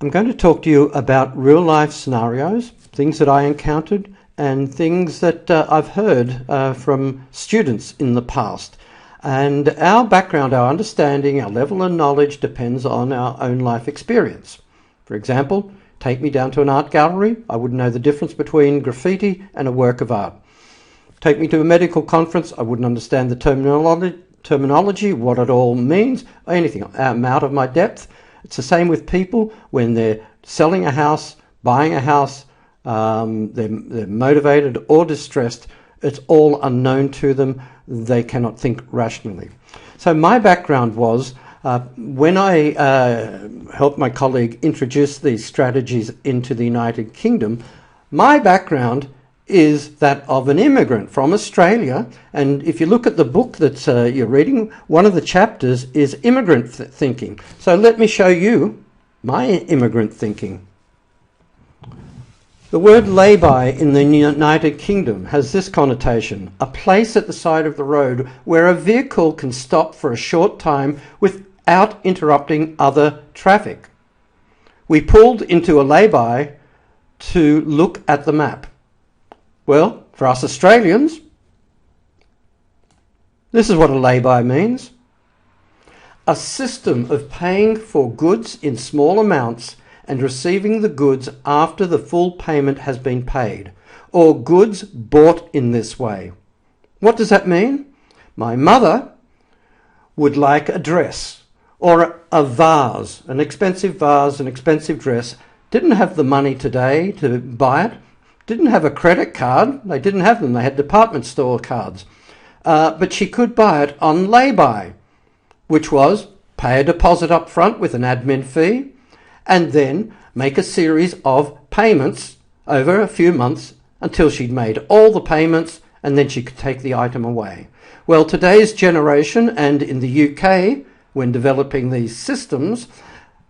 I'm going to talk to you about real life scenarios, things that I encountered and things that I've heard from students in the past. And our background, our understanding, our level of knowledge depends on our own life experience. For example, take me down to an art gallery, I wouldn't know the difference between graffiti and a work of art. Take me to a medical conference, I wouldn't understand the terminology, what it all means, anything. I'm out of my depth. It's the same with people when they're selling a house, buying a house, they're motivated or distressed. It's all unknown to them. They cannot think rationally. So my background was when I helped my colleague introduce these strategies into the United Kingdom, my background is that of an immigrant from Australia. And if you look at the book that you're reading, one of the chapters is immigrant thinking. So let me show you my immigrant thinking. The word lay-by in the United Kingdom has this connotation: a place at the side of the road where a vehicle can stop for a short time without interrupting other traffic. We pulled into a lay-by to look at the map. Well, for us Australians, this is what a lay-by means. A system of paying for goods in small amounts and receiving the goods after the full payment has been paid, or goods bought in this way. What does that mean? My mother would like a dress or a vase, an expensive dress, didn't have the money today to buy it, didn't have a credit card, they didn't have them, they had department store cards, but she could buy it on lay-by, which was pay a deposit up front with an admin fee and then make a series of payments over a few months until she'd made all the payments, and then she could take the item away. Well, today's generation, and in the UK, when developing these systems,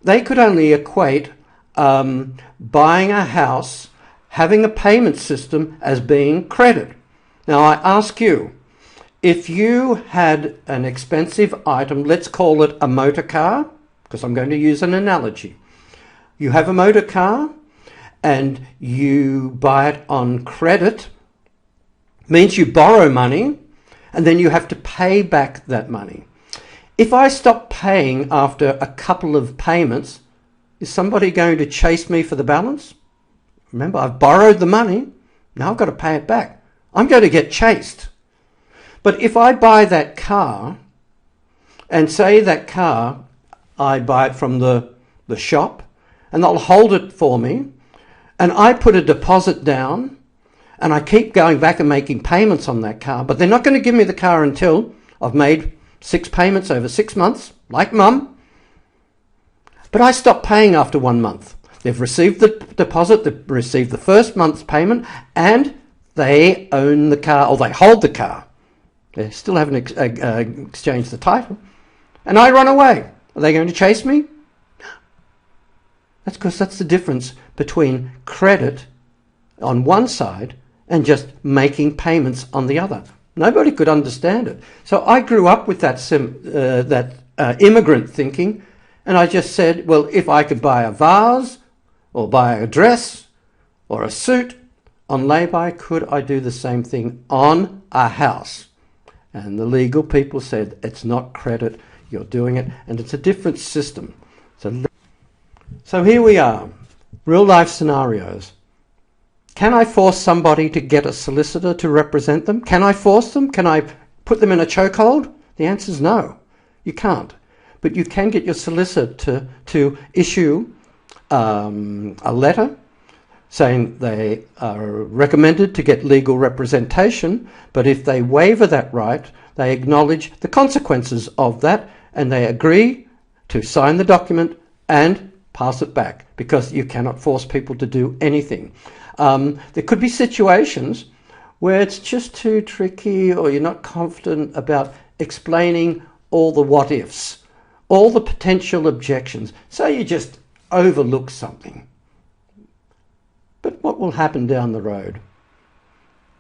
they could only equate buying a house, having a payment system as being credit. Now I ask you, if you had an expensive item, let's call it a motor car, because I'm going to use an analogy. You have a motor car and you buy it on credit, means you borrow money and then you have to pay back that money. If I stop paying after a couple of payments, is somebody going to chase me for the balance? Remember, I've borrowed the money, now I've got to pay it back. I'm going to get chased. But if I buy that car, and say that car, I buy it from the shop, and they'll hold it for me, and I put a deposit down, and I keep going back and making payments on that car, but they're not going to give me the car until I've made 6 payments over 6 months, like Mum. But I stop paying after 1 month. They've received the deposit, they've received the first month's payment, and they own the car, or they hold the car. They still haven't exchanged the title. And I run away. Are they going to chase me? No. That's because that's the difference between credit on one side and just making payments on the other. Nobody could understand it. So I grew up with that immigrant thinking, and I just said, well, if I could buy a vase or buy a dress or a suit on lay-by, could I do the same thing on a house? And the legal people said, it's not credit, you're doing it, and it's a different system. So here we are, real life scenarios. Can I force somebody to get a solicitor to represent them? Can I force them? Can I put them in a chokehold? The answer is no, you can't. But you can get your solicitor to issue a letter saying they are recommended to get legal representation, but if they waiver that right, they acknowledge the consequences of that, and they agree to sign the document and pass it back, because you cannot force people to do anything. There could be situations where it's just too tricky, or you're not confident about explaining all the what-ifs, all the potential objections. So you just overlook something. But what will happen down the road?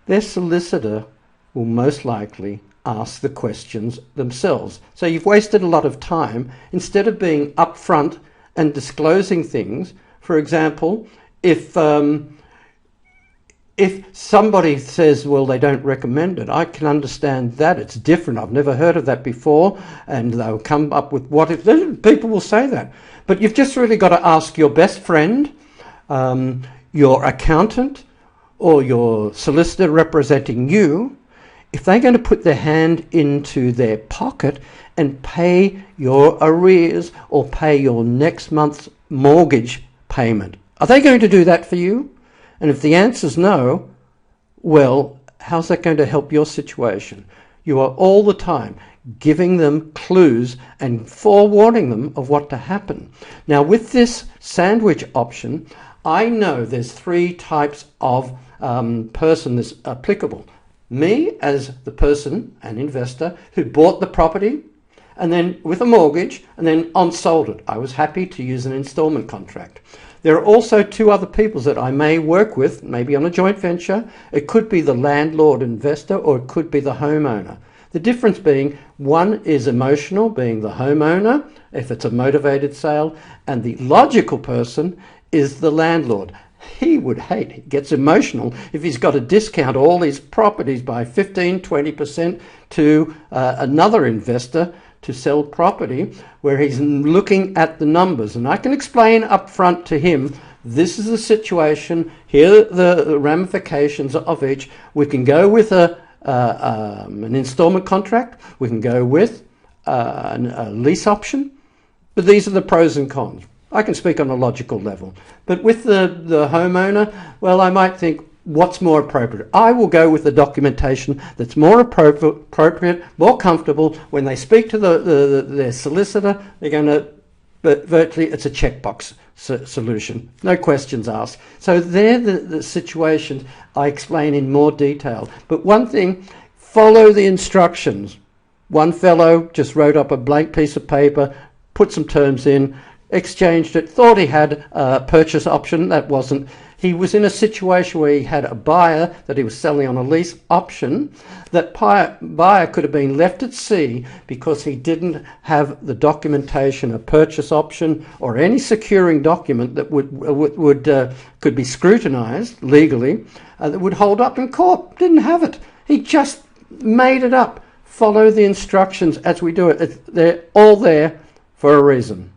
Their solicitor will most likely ask the questions themselves. So you've wasted a lot of time. Instead of being upfront and disclosing things. For example, if somebody says, well, they don't recommend it, I can understand that. It's different. I've never heard of that before. And they'll come up with what if. People will say that. But you've just really got to ask your best friend, your accountant, or your solicitor representing you, if they're going to put their hand into their pocket and pay your arrears or pay your next month's mortgage payment. Are they going to do that for you? And if the answer's no, well, how's that going to help your situation? You are all the time giving them clues and forewarning them of what to happen. Now, with this sandwich option, I know there's 3 types of person that's applicable. Me as the person, an investor, who bought the property and then with a mortgage and then on-sold it. I was happy to use an installment contract. There are also 2 other people that I may work with, maybe on a joint venture. It could be the landlord investor or it could be the homeowner. The difference being one is emotional, being the homeowner, if it's a motivated sale, and the logical person is the landlord. He would hate, he gets emotional if he's got to discount all his properties by 15, 20% to another investor to sell property, where he's looking at the numbers. And I can explain up front to him, this is the situation, here are the ramifications of each. We can go with an installment contract, we can go with a lease option, but these are the pros and cons. I can speak on a logical level. But with the homeowner, well, I might think, what's more appropriate? I will go with the documentation that's more appropriate, more comfortable. When they speak to their solicitor, they're going to, but virtually it's a checkbox solution. No questions asked. So they're the situations I explain in more detail. But one thing, follow the instructions. One fellow just wrote up a blank piece of paper, put some terms in, exchanged it, thought he had a purchase option. That wasn't. He was in a situation where he had a buyer that he was selling on a lease option. That buyer could have been left at sea because he didn't have the documentation, a purchase option or any securing document that could be scrutinized legally, that would hold up in court. Didn't have it. He just made it up. Follow the instructions as we do it. They're all there for a reason.